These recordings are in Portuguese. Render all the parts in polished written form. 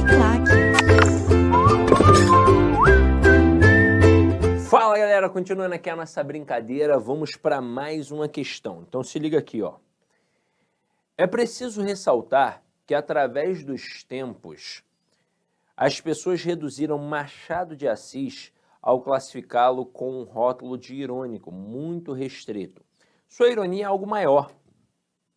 claque. Fala galera, continuando aqui a nossa brincadeira, vamos para mais uma questão. Então se liga aqui, ó. É preciso ressaltar que através dos tempos, as pessoas reduziram Machado de Assis ao classificá-lo com um rótulo de irônico, muito restrito. Sua ironia é algo maior.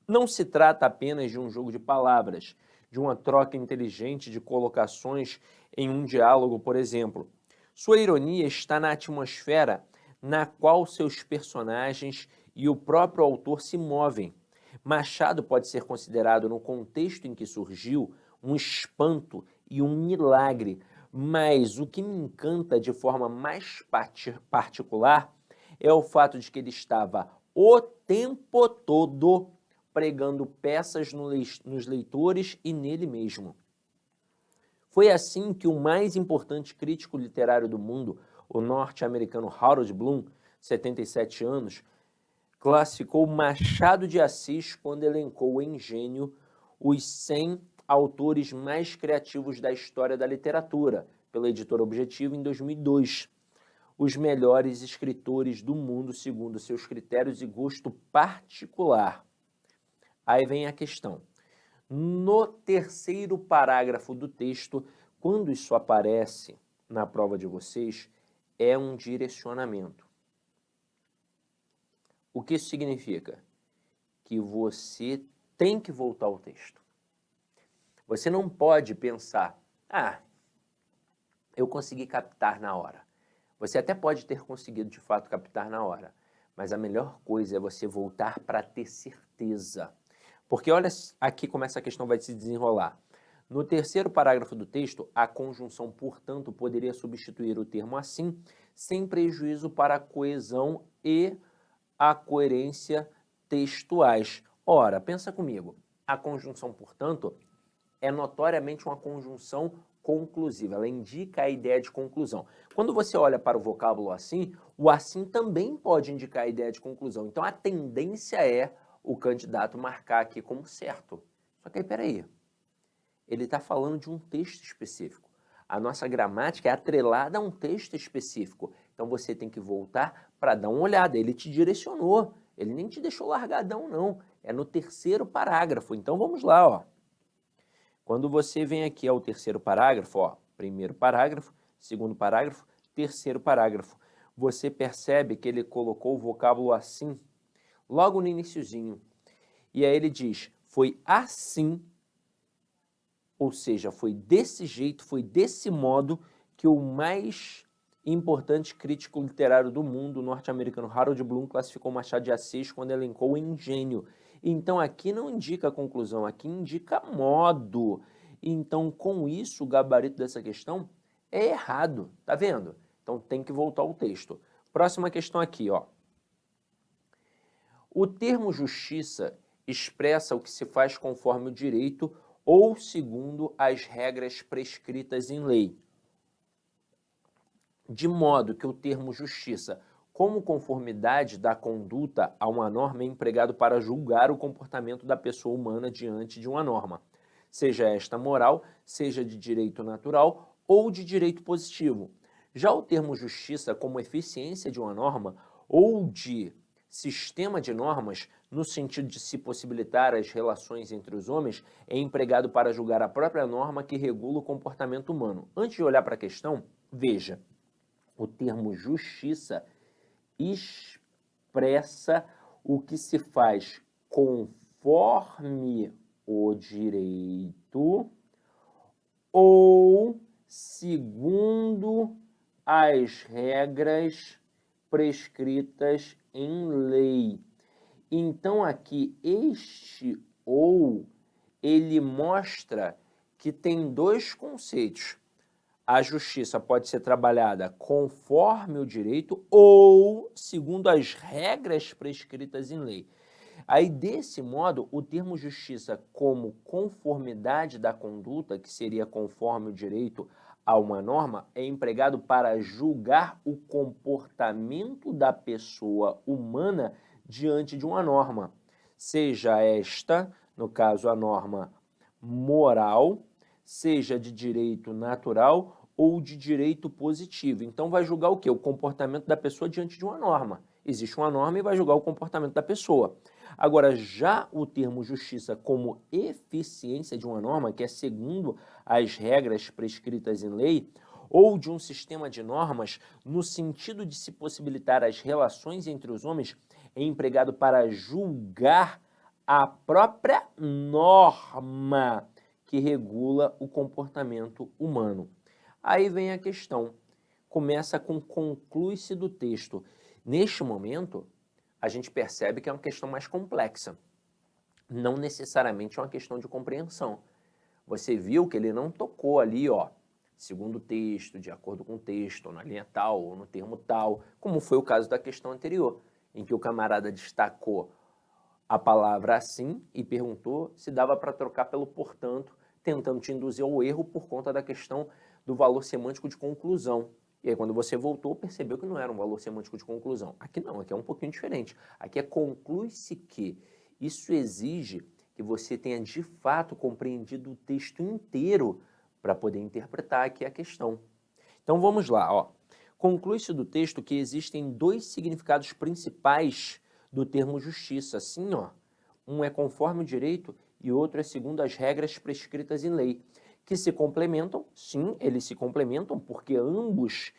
Não se trata apenas de um jogo de palavras, de uma troca inteligente de colocações em um diálogo, por exemplo. Sua ironia está na atmosfera na qual seus personagens e o próprio autor se movem. Machado pode ser considerado, no contexto em que surgiu, um espanto e um milagre, mas o que me encanta de forma mais particular é o fato de que ele estava o tempo todo pregando peças nos leitores e nele mesmo. Foi assim que o mais importante crítico literário do mundo, o norte-americano Harold Bloom, 77 anos, classificou Machado de Assis quando elencou em Gênio os 100 autores mais criativos da história da literatura, pela editora Objetivo, em 2002. Os melhores escritores do mundo segundo seus critérios e gosto particular. Aí vem a questão. No terceiro parágrafo do texto, quando isso aparece na prova de vocês, é um direcionamento. O que isso significa? Que você tem que voltar ao texto. Você não pode pensar, eu consegui captar na hora. Você até pode ter conseguido de fato captar na hora, mas a melhor coisa é você voltar para ter certeza. Porque olha aqui como essa questão vai se desenrolar. No terceiro parágrafo do texto, a conjunção, portanto, poderia substituir o termo assim, sem prejuízo para a coesão e a coerência textuais. Ora, pensa comigo, a conjunção, portanto, é notoriamente uma conjunção conclusiva, ela indica a ideia de conclusão. Quando você olha para o vocábulo assim, o assim também pode indicar a ideia de conclusão. Então, a tendência é o candidato marcar aqui como certo. Só que aí, peraí, ele está falando de um texto específico. A nossa gramática é atrelada a um texto específico. Então, você tem que voltar para dar uma olhada. Ele te direcionou, ele nem te deixou largadão, não. É no terceiro parágrafo. Então, vamos lá, ó. Quando você vem aqui ao terceiro parágrafo, ó, primeiro parágrafo, segundo parágrafo, terceiro parágrafo, você percebe que ele colocou o vocábulo assim, logo no iniciozinho. E aí ele diz, foi assim, ou seja, foi desse jeito, foi desse modo que o mais importante crítico literário do mundo, o norte-americano Harold Bloom, classificou Machado de Assis quando elencou o Engênio. Então aqui não indica conclusão, aqui indica modo. Então com isso o gabarito dessa questão é errado, tá vendo? Então tem que voltar ao texto. Próxima questão aqui, ó. O termo justiça expressa o que se faz conforme o direito ou segundo as regras prescritas em lei. De modo que o termo justiça, como conformidade da conduta a uma norma, é empregado para julgar o comportamento da pessoa humana diante de uma norma, seja esta moral, seja de direito natural ou de direito positivo. Já o termo justiça, como eficiência de uma norma ou de sistema de normas, no sentido de se possibilitar as relações entre os homens, é empregado para julgar a própria norma que regula o comportamento humano. Antes de olhar para a questão, veja, o termo justiça expressa o que se faz conforme o direito ou segundo as regras prescritas em lei. Então aqui este ou, ele mostra que tem dois conceitos. A justiça pode ser trabalhada conforme o direito ou segundo as regras prescritas em lei. Aí, desse modo, o termo justiça como conformidade da conduta, que seria conforme o direito a uma norma, é empregado para julgar o comportamento da pessoa humana diante de uma norma, seja esta, no caso, a norma moral, seja de direito natural ou de direito positivo. Então vai julgar o quê? O comportamento da pessoa diante de uma norma. Existe uma norma e vai julgar o comportamento da pessoa. Agora, já o termo justiça como eficiência de uma norma, que é segundo as regras prescritas em lei, ou de um sistema de normas, no sentido de se possibilitar as relações entre os homens, é empregado para julgar a própria norma que regula o comportamento humano. Aí vem a questão, começa com conclui-se do texto. Neste momento, a gente percebe que é uma questão mais complexa. Não necessariamente é uma questão de compreensão. Você viu que ele não tocou ali, ó, segundo o texto, de acordo com o texto, ou na linha tal, ou no termo tal, como foi o caso da questão anterior, em que o camarada destacou a palavra assim e perguntou se dava para trocar pelo portanto, tentando te induzir ao erro por conta da questão do valor semântico de conclusão. E aí, quando você voltou, percebeu que não era um valor semântico de conclusão. Aqui não, aqui é um pouquinho diferente. Aqui é conclui-se que. Isso exige que você tenha, de fato, compreendido o texto inteiro para poder interpretar aqui a questão. Então, vamos lá, ó. Conclui-se do texto que existem dois significados principais do termo justiça. Assim, ó, um é conforme o direito e outro é segundo as regras prescritas em lei, que se complementam, sim, eles se complementam, porque ambos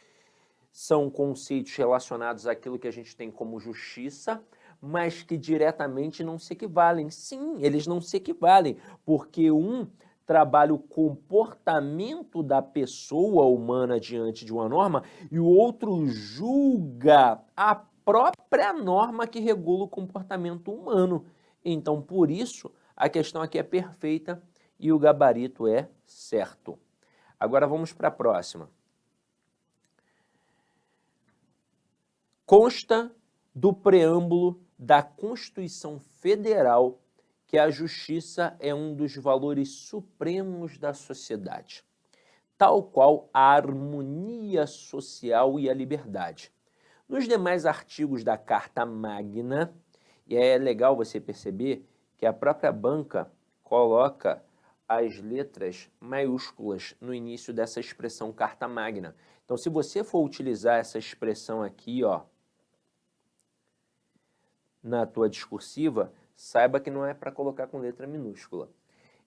são conceitos relacionados àquilo que a gente tem como justiça, mas que diretamente não se equivalem. Sim, eles não se equivalem, porque um trabalha o comportamento da pessoa humana diante de uma norma e o outro julga a própria norma que regula o comportamento humano. Então, por isso, a questão aqui é perfeita e o gabarito é certo. Agora vamos para a próxima. Consta do preâmbulo da Constituição Federal que a justiça é um dos valores supremos da sociedade, tal qual a harmonia social e a liberdade. Nos demais artigos da Carta Magna, e é legal você perceber que a própria banca coloca as letras maiúsculas no início dessa expressão Carta Magna. Então, se você for utilizar essa expressão aqui, ó, na tua discursiva, saiba que não é para colocar com letra minúscula.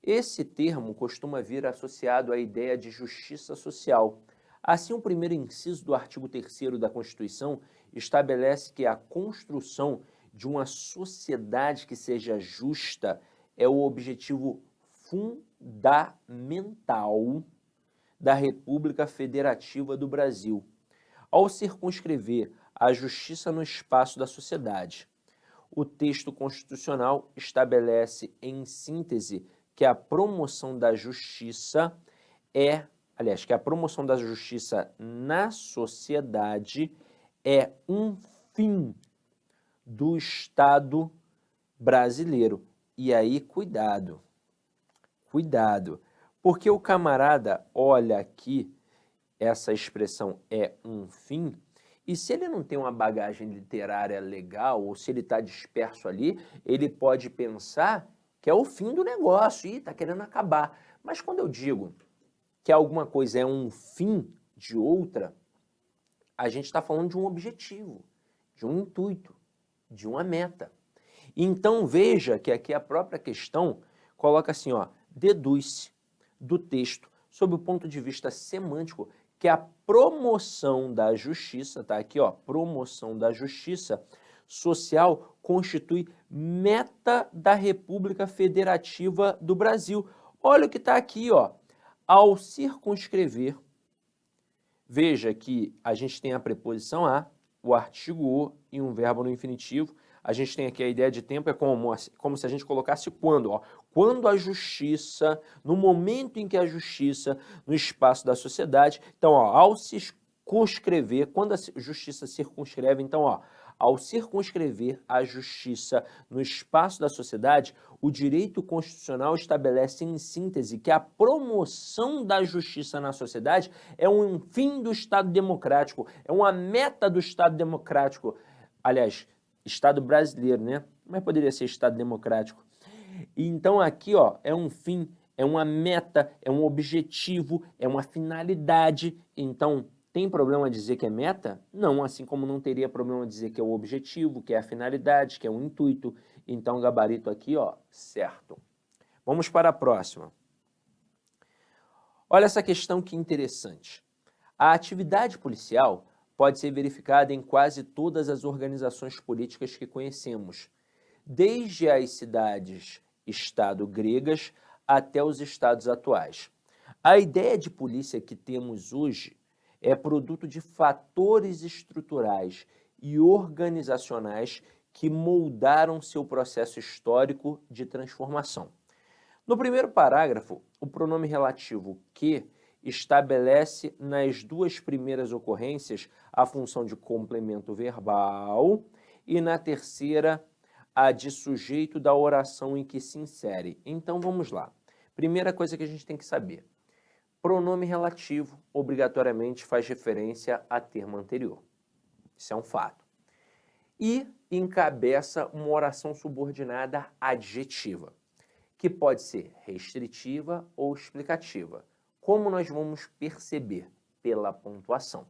Esse termo costuma vir associado à ideia de justiça social. Assim, o primeiro inciso do artigo 3º da Constituição estabelece que a construção de uma sociedade que seja justa é o objetivo fundamental da República Federativa do Brasil. Ao circunscrever a justiça no espaço da sociedade, o texto constitucional estabelece, em síntese, que a promoção da justiça que a promoção da justiça na sociedade é um fim do Estado brasileiro. E aí, cuidado, porque o camarada olha aqui, essa expressão é um fim, e se ele não tem uma bagagem literária legal, ou se ele está disperso ali, ele pode pensar que é o fim do negócio, e está querendo acabar. Mas quando eu digo que alguma coisa é um fim de outra, a gente está falando de um objetivo, de um intuito, de uma meta. Então veja que aqui a própria questão coloca assim, ó, deduz-se do texto, sob o ponto de vista semântico, que a promoção da justiça, tá aqui, ó, promoção da justiça social constitui meta da República Federativa do Brasil. Olha o que está aqui, ó, ao circunscrever, veja que a gente tem a preposição a, o artigo o e um verbo no infinitivo. A gente tem aqui a ideia de tempo, é como se a gente colocasse quando, ó. Quando a justiça, no momento em que a justiça, no espaço da sociedade, então, ó, ao circunscrever, quando a justiça circunscreve, então, ó, ao circunscrever a justiça no espaço da sociedade, o direito constitucional estabelece em síntese que a promoção da justiça na sociedade é um fim do Estado democrático, é uma meta do Estado democrático. Aliás, Estado brasileiro, né? Mas poderia ser Estado democrático. Então aqui, ó, é um fim, é uma meta, é um objetivo, é uma finalidade. Então, tem problema dizer que é meta? Não, assim como não teria problema dizer que é o objetivo, que é a finalidade, que é o intuito. Então, gabarito aqui, ó, certo. Vamos para a próxima. Olha essa questão que interessante. A atividade policial pode ser verificada em quase todas as organizações políticas que conhecemos, desde as cidades-estado gregas até os estados atuais. A ideia de polícia que temos hoje é produto de fatores estruturais e organizacionais que moldaram seu processo histórico de transformação. No primeiro parágrafo, o pronome relativo que estabelece nas duas primeiras ocorrências a função de complemento verbal e na terceira a de sujeito da oração em que se insere. Então vamos lá. Primeira coisa que a gente tem que saber. Pronome relativo obrigatoriamente faz referência a termo anterior. Isso é um fato. E encabeça uma oração subordinada adjetiva, que pode ser restritiva ou explicativa. Como nós vamos perceber? Pela pontuação.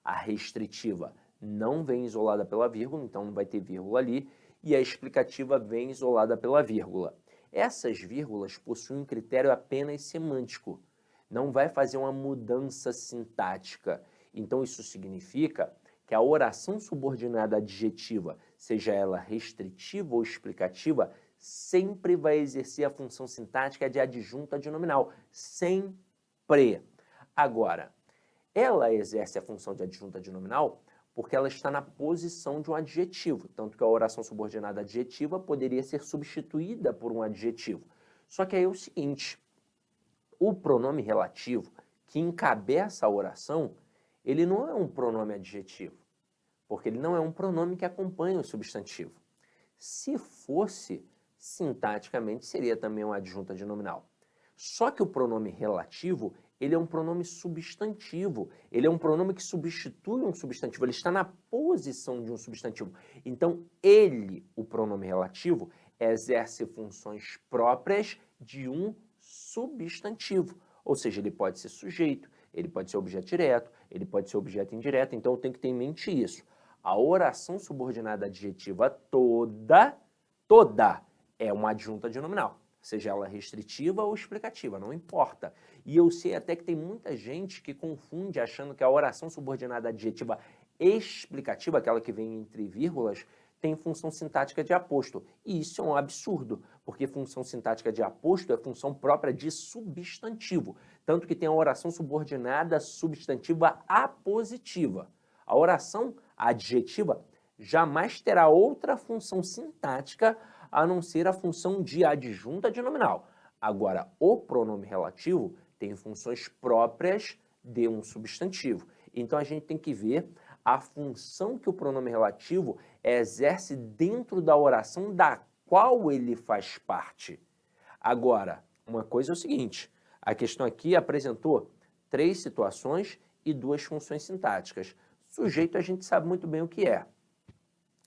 A restritiva não vem isolada pela vírgula, então não vai ter vírgula ali, e a explicativa vem isolada pela vírgula. Essas vírgulas possuem um critério apenas semântico, não vai fazer uma mudança sintática. Então isso significa que a oração subordinada adjetiva, seja ela restritiva ou explicativa, sempre vai exercer a função sintática de adjunto adnominal. Sempre. Agora, ela exerce a função de adjunto adnominal porque ela está na posição de um adjetivo, tanto que a oração subordinada adjetiva poderia ser substituída por um adjetivo. Só que aí é o seguinte, o pronome relativo que encabeça a oração, ele não é um pronome adjetivo, porque ele não é um pronome que acompanha o substantivo. Se fosse, sintaticamente, seria também um adjunto adnominal. Só que o pronome relativo, ele é um pronome substantivo, ele é um pronome que substitui um substantivo, ele está na posição de um substantivo. Então, ele, o pronome relativo, exerce funções próprias de um substantivo, ou seja, ele pode ser sujeito, ele pode ser objeto direto, ele pode ser objeto indireto, então eu tenho que ter em mente isso. A oração subordinada adjetiva toda é uma adjunta adnominal, seja ela restritiva ou explicativa, não importa. E eu sei até que tem muita gente que confunde achando que a oração subordinada adjetiva explicativa, aquela que vem entre vírgulas, tem função sintática de aposto. E isso é um absurdo, porque função sintática de aposto é função própria de substantivo, tanto que tem a oração subordinada substantiva apositiva. A oração adjetiva jamais terá outra função sintática a não ser a função de adjunto adnominal. Agora, o pronome relativo tem funções próprias de um substantivo. Então, a gente tem que ver a função que o pronome relativo exerce dentro da oração da qual ele faz parte. Agora, uma coisa é o seguinte, a questão aqui apresentou 3 situações e 2 funções sintáticas. Sujeito a gente sabe muito bem o que é.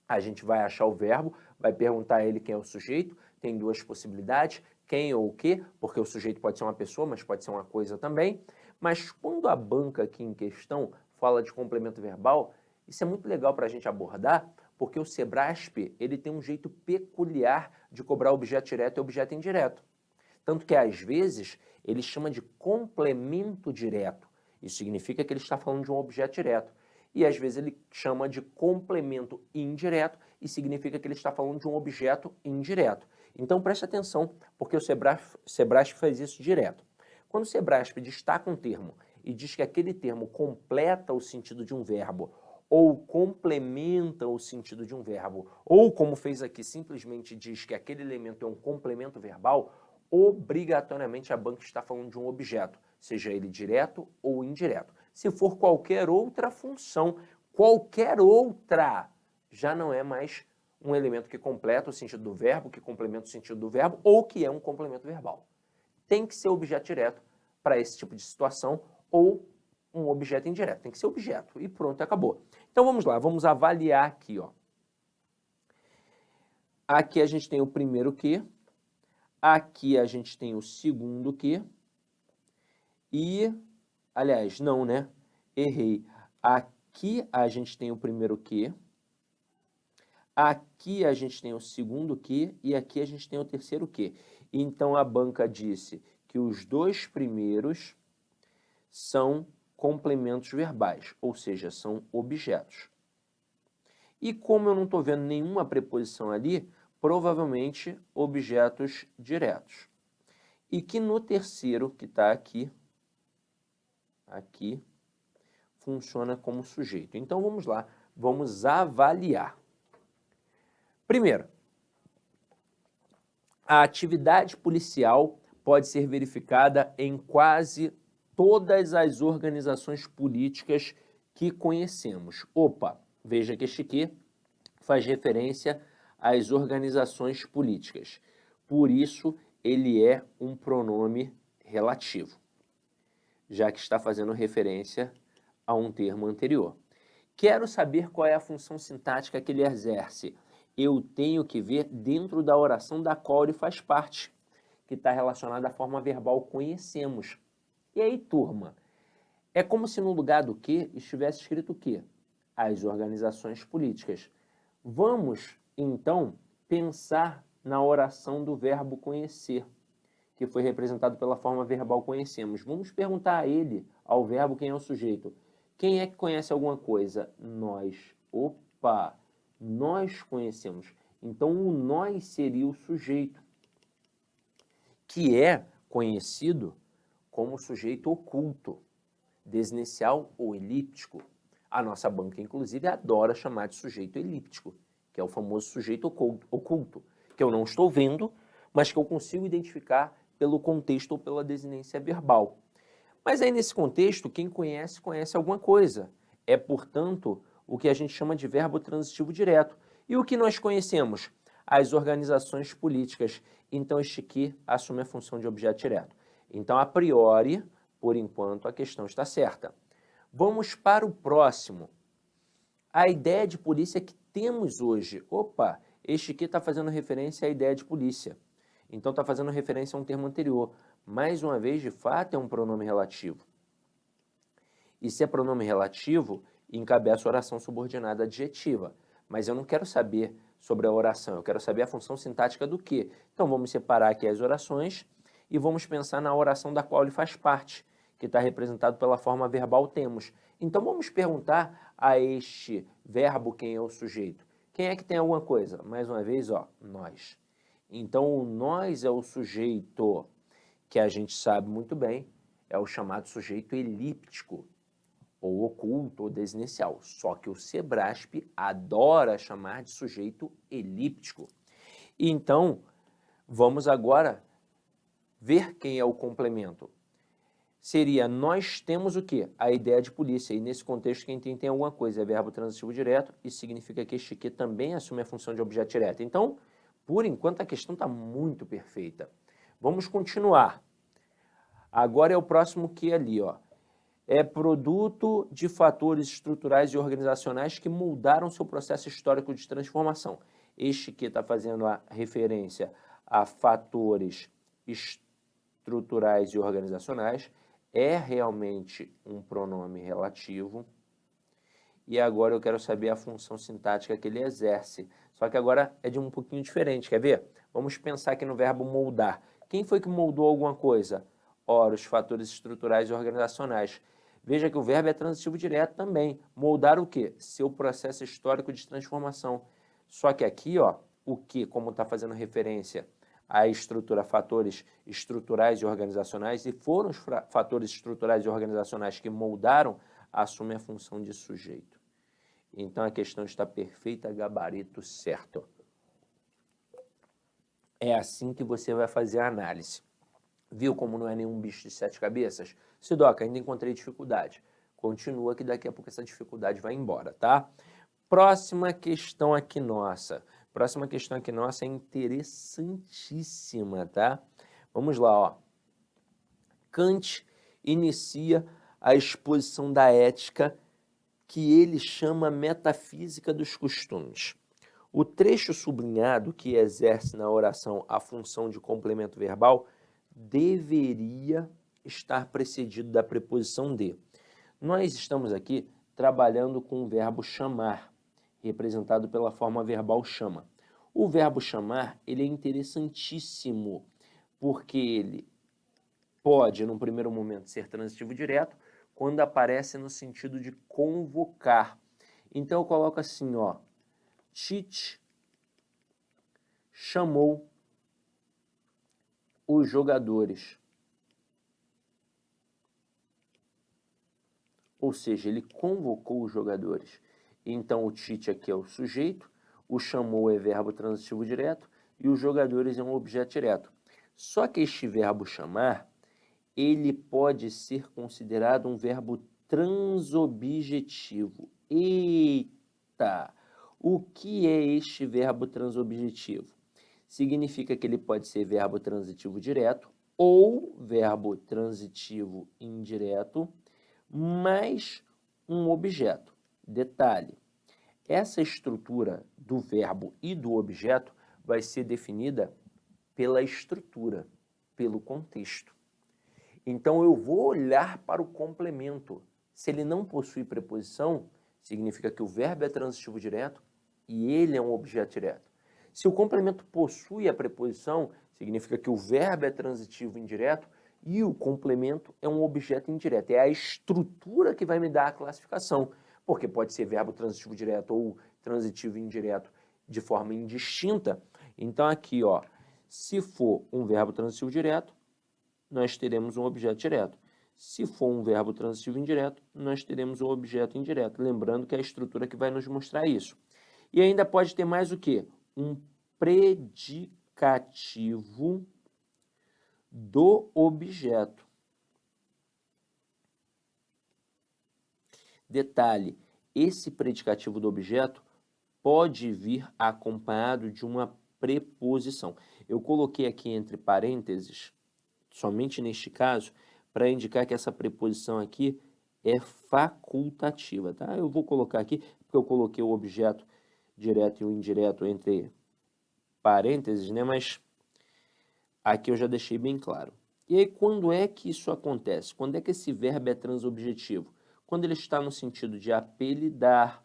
A gente vai achar o verbo, vai perguntar a ele quem é o sujeito, tem 2 possibilidades, quem ou o quê, porque o sujeito pode ser uma pessoa, mas pode ser uma coisa também. Mas quando a banca aqui em questão fala de complemento verbal, isso é muito legal para a gente abordar, porque o Sebrasp ele tem um jeito peculiar de cobrar objeto direto e objeto indireto. Tanto que, às vezes, ele chama de complemento direto. Isso significa que ele está falando de um objeto direto. E, às vezes, ele chama de complemento indireto e significa que ele está falando de um objeto indireto. Então, preste atenção, porque o Sebrasp faz isso direto. Quando o Sebrasp destaca um termo e diz que aquele termo completa o sentido de um verbo ou complementa o sentido de um verbo, ou, como fez aqui, simplesmente diz que aquele elemento é um complemento verbal, obrigatoriamente a banca está falando de um objeto, seja ele direto ou indireto. Se for qualquer outra função, qualquer outra, já não é mais um elemento que completa o sentido do verbo, que complementa o sentido do verbo, ou que é um complemento verbal. Tem que ser objeto direto para esse tipo de situação, ou um objeto indireto. Tem que ser objeto. E pronto, acabou. Então vamos lá, vamos avaliar aqui, ó. Aqui a gente tem o primeiro que, aqui a gente tem o segundo que, e, aliás, não, né? Errei. Aqui a gente tem o primeiro que, aqui a gente tem o segundo que, e aqui a gente tem o terceiro que. Então, a banca disse que os dois primeiros são complementos verbais, ou seja, são objetos. E como eu não estou vendo nenhuma preposição ali, provavelmente objetos diretos. E que no terceiro, que está aqui, funciona como sujeito. Então, vamos lá, vamos avaliar. Primeiro, a atividade policial pode ser verificada em quase todas as organizações políticas que conhecemos. Opa, veja que este aqui faz referência às organizações políticas. Por isso, ele é um pronome relativo, já que está fazendo referência a um termo anterior. Quero saber qual é a função sintática que ele exerce. Eu tenho que ver dentro da oração da qual ele faz parte, que está relacionada à forma verbal conhecemos. E aí, turma, é como se no lugar do que estivesse escrito o quê? As organizações políticas. Vamos, então, pensar na oração do verbo conhecer, que foi representado pela forma verbal conhecemos. Vamos perguntar a ele, ao verbo, quem é o sujeito. Quem é que conhece alguma coisa? Nós. Opa! Nós conhecemos. Então, o nós seria o sujeito, que é conhecido como sujeito oculto, desinicial ou elíptico. A nossa banca, inclusive, adora chamar de sujeito elíptico, que é o famoso sujeito oculto, que eu não estou vendo, mas que eu consigo identificar pelo contexto ou pela desinência verbal. Mas aí, nesse contexto, quem conhece, conhece alguma coisa. É, portanto, o que a gente chama de verbo transitivo direto. E o que nós conhecemos? As organizações políticas. Então, este aqui assume a função de objeto direto. Então, a priori, por enquanto, a questão está certa. Vamos para o próximo. A ideia de polícia que temos hoje. Opa, este aqui está fazendo referência à ideia de polícia. Então, está fazendo referência a um termo anterior. Mais uma vez, de fato, é um pronome relativo. E se é pronome relativo, encabeça a oração subordinada adjetiva. Mas eu não quero saber sobre a oração, eu quero saber a função sintática do quê? Então, vamos separar aqui as orações e vamos pensar na oração da qual ele faz parte, que está representado pela forma verbal temos. Então, vamos perguntar a este verbo quem é o sujeito. Quem é que tem alguma coisa? Mais uma vez, ó, nós. Então, o nós é o sujeito que a gente sabe muito bem, é o chamado sujeito elíptico, ou oculto, ou desinicial. Só que o Sebrasp adora chamar de sujeito elíptico. Então, vamos agora ver quem é o complemento. Seria, nós temos o quê? A ideia de polícia. E nesse contexto, quem tem alguma coisa é verbo transitivo direto, e significa que este que também assume a função de objeto direto. Então, por enquanto, a questão está muito perfeita. Vamos continuar. Agora é o próximo que ali, ó. É produto de fatores estruturais e organizacionais que moldaram seu processo histórico de transformação. Este que está fazendo a referência a fatores estruturais e organizacionais é realmente um pronome relativo. E agora eu quero saber a função sintática que ele exerce. Só que agora é de um pouquinho diferente, quer ver? Vamos pensar aqui no verbo moldar. Quem foi que moldou alguma coisa? Ora, os fatores estruturais e organizacionais. Veja que o verbo é transitivo direto também. Moldar o quê? Seu processo histórico de transformação. Só que aqui, ó, o que, como está fazendo referência à estrutura, fatores estruturais e organizacionais, e foram os fatores estruturais e organizacionais que moldaram, assume a função de sujeito. Então, a questão está perfeita, gabarito certo. É assim que você vai fazer a análise. Viu como não é nenhum bicho de sete cabeças? Sidoca, ainda encontrei dificuldade. Continua que daqui a pouco essa dificuldade vai embora, tá? Próxima questão aqui nossa. Próxima questão aqui nossa é interessantíssima, tá? Vamos lá, ó. Kant inicia a exposição da ética que ele chama metafísica dos costumes. O trecho sublinhado que exerce na oração a função de complemento verbal deveria estar precedido da preposição de. Nós estamos aqui trabalhando com o verbo chamar, representado pela forma verbal chama. O verbo chamar, ele é interessantíssimo, porque ele pode, num primeiro momento, ser transitivo direto, quando aparece no sentido de convocar. Então, eu coloco assim, ó, Tite chamou os jogadores. Ou seja, ele convocou os jogadores. Então, o Tite aqui é o sujeito, o chamou é verbo transitivo direto e os jogadores é um objeto direto. Só que este verbo chamar, ele pode ser considerado um verbo transobjetivo. Eita! O que é este verbo transobjetivo? Significa que ele pode ser verbo transitivo direto ou verbo transitivo indireto, mais um objeto. Detalhe, essa estrutura do verbo e do objeto vai ser definida pela estrutura, pelo contexto. Então, eu vou olhar para o complemento. Se ele não possui preposição, significa que o verbo é transitivo direto e ele é um objeto direto. Se o complemento possui a preposição, significa que o verbo é transitivo indireto e o complemento é um objeto indireto. É a estrutura que vai me dar a classificação, porque pode ser verbo transitivo direto ou transitivo indireto de forma indistinta. Então, aqui, ó, se for um verbo transitivo direto, nós teremos um objeto direto. Se for um verbo transitivo indireto, nós teremos um objeto indireto. Lembrando que é a estrutura que vai nos mostrar isso. E ainda pode ter mais o quê? Um predicativo do objeto. Detalhe, esse predicativo do objeto pode vir acompanhado de uma preposição. Eu coloquei aqui entre parênteses, somente neste caso, para indicar que essa preposição aqui é facultativa, tá? Eu vou colocar aqui, porque eu coloquei o objeto direto e o indireto entre parênteses, né? Mas aqui eu já deixei bem claro. E aí, quando é que isso acontece? Quando é que esse verbo é transobjetivo? Quando ele está no sentido de apelidar,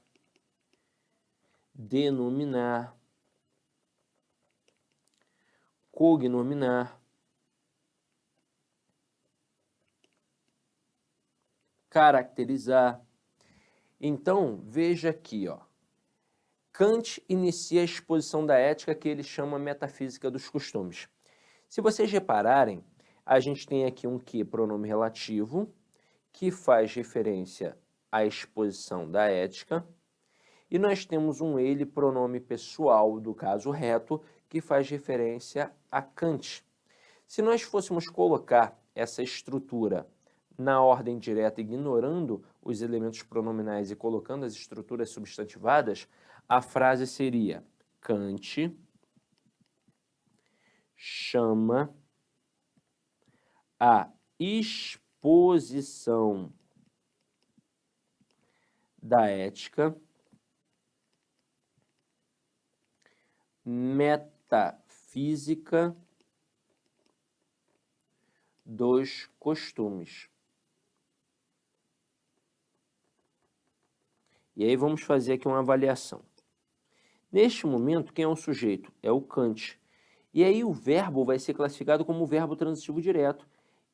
denominar, cognominar, caracterizar. Então, veja aqui, ó. Kant inicia a exposição da ética que ele chama metafísica dos costumes. Se vocês repararem, a gente tem aqui um que pronome relativo, que faz referência à exposição da ética, e nós temos um ele pronome pessoal, do caso reto, que faz referência a Kant. Se nós fôssemos colocar essa estrutura na ordem direta, ignorando os elementos pronominais e colocando as estruturas substantivadas, a frase seria: Kant chama a exposição da ética metafísica dos costumes. E aí vamos fazer aqui uma avaliação. Neste momento, quem é o sujeito? É o Kant. E aí o verbo vai ser classificado como verbo transitivo direto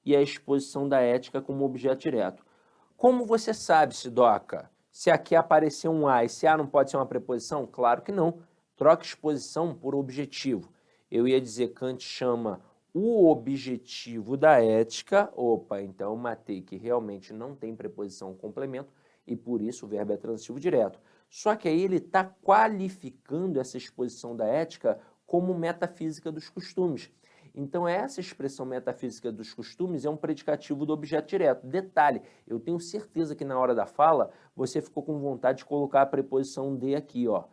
e a exposição da ética como objeto direto. Como você sabe, Sidoca, se aqui aparecer um A e se A não pode ser uma preposição? Claro que não. Troca exposição por objetivo. Eu ia dizer Kant chama o objetivo da ética. Opa, então eu matei que realmente não tem preposição complemento e por isso o verbo é transitivo direto. Só que aí ele está qualificando essa exposição da ética como metafísica dos costumes. Então, essa expressão metafísica dos costumes é um predicativo do objeto direto. Detalhe, eu tenho certeza que na hora da fala você ficou com vontade de colocar a preposição de aqui, ó.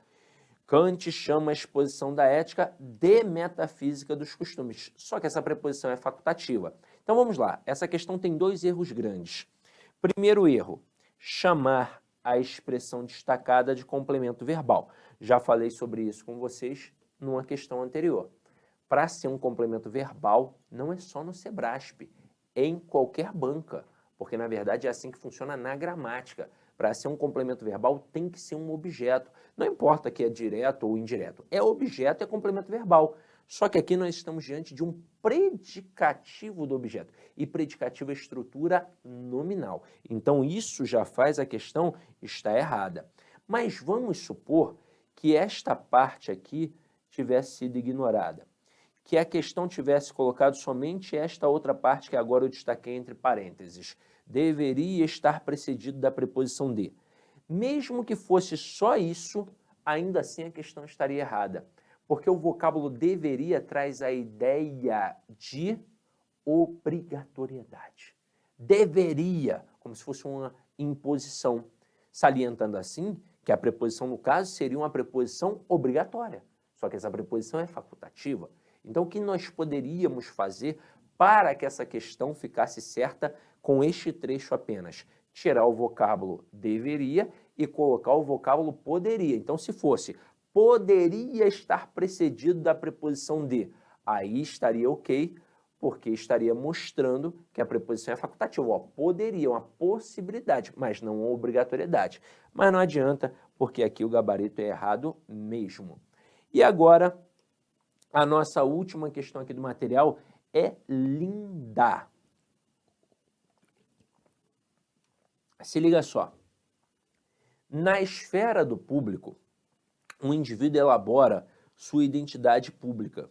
Kant chama a exposição da ética de metafísica dos costumes. Só que essa preposição é facultativa. Então, vamos lá. Essa questão tem dois erros grandes. Primeiro erro, chamar a expressão destacada de complemento verbal. Já falei sobre isso com vocês numa questão anterior. Para ser um complemento verbal, não é só no Sebrasp, é em qualquer banca, porque na verdade é assim que funciona na gramática. Para ser um complemento verbal, tem que ser um objeto. Não importa que é direto ou indireto, é objeto, é complemento verbal. Só que aqui nós estamos diante de um predicativo do objeto, e predicativo é estrutura nominal. Então isso já faz a questão estar errada. Mas vamos supor que esta parte aqui tivesse sido ignorada, que a questão tivesse colocado somente esta outra parte que agora eu destaquei entre parênteses. Deveria estar precedido da preposição de. Mesmo que fosse só isso, ainda assim a questão estaria errada, porque o vocábulo deveria traz a ideia de obrigatoriedade. Deveria, como se fosse uma imposição, salientando assim que a preposição, no caso, seria uma preposição obrigatória, só que essa preposição é facultativa. Então, o que nós poderíamos fazer para que essa questão ficasse certa com este trecho apenas? Tirar o vocábulo deveria e colocar o vocábulo poderia. Então, se fosse poderia estar precedido da preposição de, aí estaria ok, porque estaria mostrando que a preposição é facultativa. Ó, poderia, uma possibilidade, mas não uma obrigatoriedade. Mas não adianta, porque aqui o gabarito é errado mesmo. E agora, a nossa última questão aqui do material é linda. Se liga só. Na esfera do público, um indivíduo elabora sua identidade pública,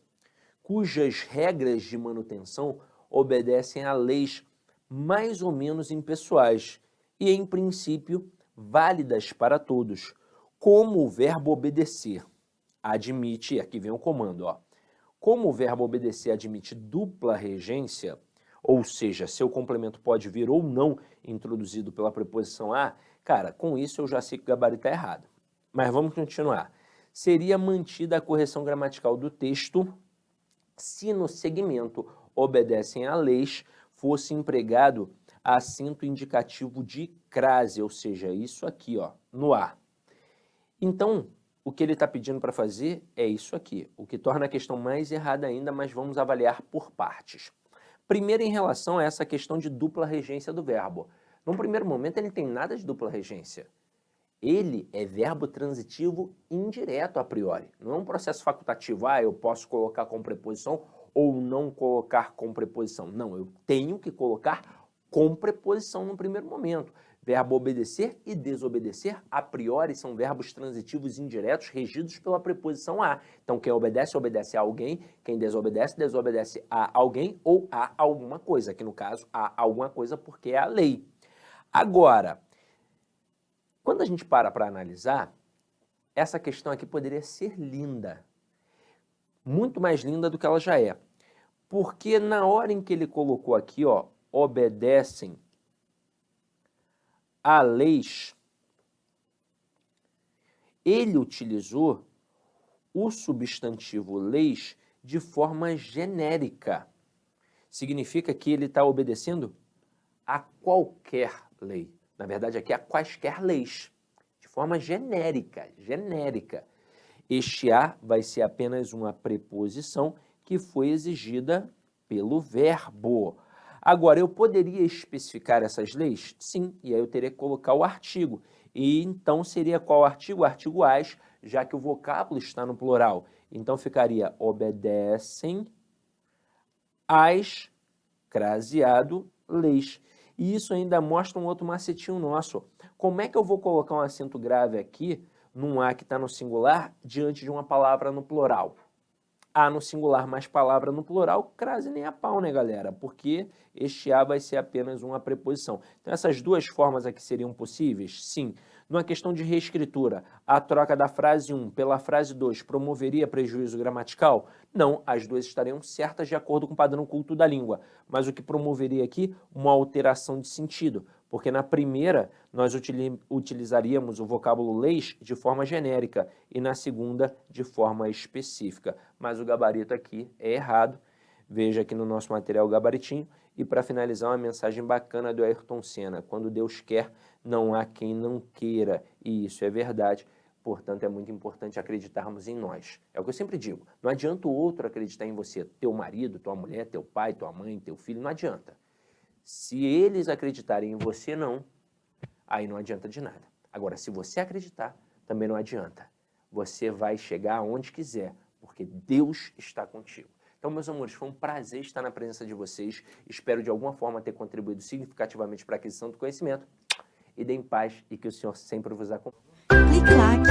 cujas regras de manutenção obedecem a leis mais ou menos impessoais e, em princípio, válidas para todos, como o verbo obedecer admite, aqui vem o comando, ó. Como o verbo obedecer admite dupla regência, ou seja, seu complemento pode vir ou não introduzido pela preposição a, cara, com isso eu já sei que o gabarito está errado. Mas vamos continuar. Seria mantida a correção gramatical do texto se no segmento obedecem a leis fosse empregado acento indicativo de crase, ou seja, isso aqui, ó, no A. Então, o que ele está pedindo para fazer é isso aqui, o que torna a questão mais errada ainda, mas vamos avaliar por partes. Primeiro, em relação a essa questão de dupla regência do verbo. Num primeiro momento, ele não tem nada de dupla regência. Ele é verbo transitivo indireto a priori. Não é um processo facultativo, eu posso colocar com preposição ou não colocar com preposição. Não, eu tenho que colocar com preposição no primeiro momento. Verbo obedecer e desobedecer, a priori, são verbos transitivos indiretos regidos pela preposição a. Então, quem obedece, obedece a alguém, quem desobedece, desobedece a alguém ou a alguma coisa, que no caso, a alguma coisa porque é a lei. Agora, quando a gente para analisar, essa questão aqui poderia ser linda, muito mais linda do que ela já é. Porque na hora em que ele colocou aqui, ó, obedecem a leis, ele utilizou o substantivo leis de forma genérica. Significa que ele está obedecendo a qualquer lei. Na verdade, aqui a quaisquer leis, de forma genérica. Este a vai ser apenas uma preposição que foi exigida pelo verbo. Agora, eu poderia especificar essas leis? Sim, e aí eu teria que colocar o artigo. E então seria qual artigo? O artigo as, já que o vocábulo está no plural. Então ficaria obedecem às, craseado, leis. E isso ainda mostra um outro macetinho nosso. Como é que eu vou colocar um acento grave aqui, num A que está no singular, diante de uma palavra no plural? A no singular mais palavra no plural, crase nem a pau, né, galera? Porque este A vai ser apenas uma preposição. Então, essas duas formas aqui seriam possíveis? Sim. Numa questão de reescritura, a troca da frase 1 pela frase 2 promoveria prejuízo gramatical? Não, as duas estariam certas de acordo com o padrão culto da língua. Mas o que promoveria aqui? Uma alteração de sentido. Porque na primeira, nós utilizaríamos o vocábulo leis de forma genérica e na segunda, de forma específica. Mas o gabarito aqui é errado. Veja aqui no nosso material o gabaritinho. E para finalizar, uma mensagem bacana do Ayrton Senna. Quando Deus quer, não há quem não queira. E isso é verdade. Portanto, é muito importante acreditarmos em nós. É o que eu sempre digo. Não adianta o outro acreditar em você. Teu marido, tua mulher, teu pai, tua mãe, teu filho, não adianta. Se eles acreditarem em você, não, aí não adianta de nada. Agora, se você acreditar, também não adianta. Você vai chegar aonde quiser, porque Deus está contigo. Então, meus amores, foi um prazer estar na presença de vocês. Espero, de alguma forma, ter contribuído significativamente para a aquisição do conhecimento. E deem paz e que o Senhor sempre vos acompanhe. Clique like.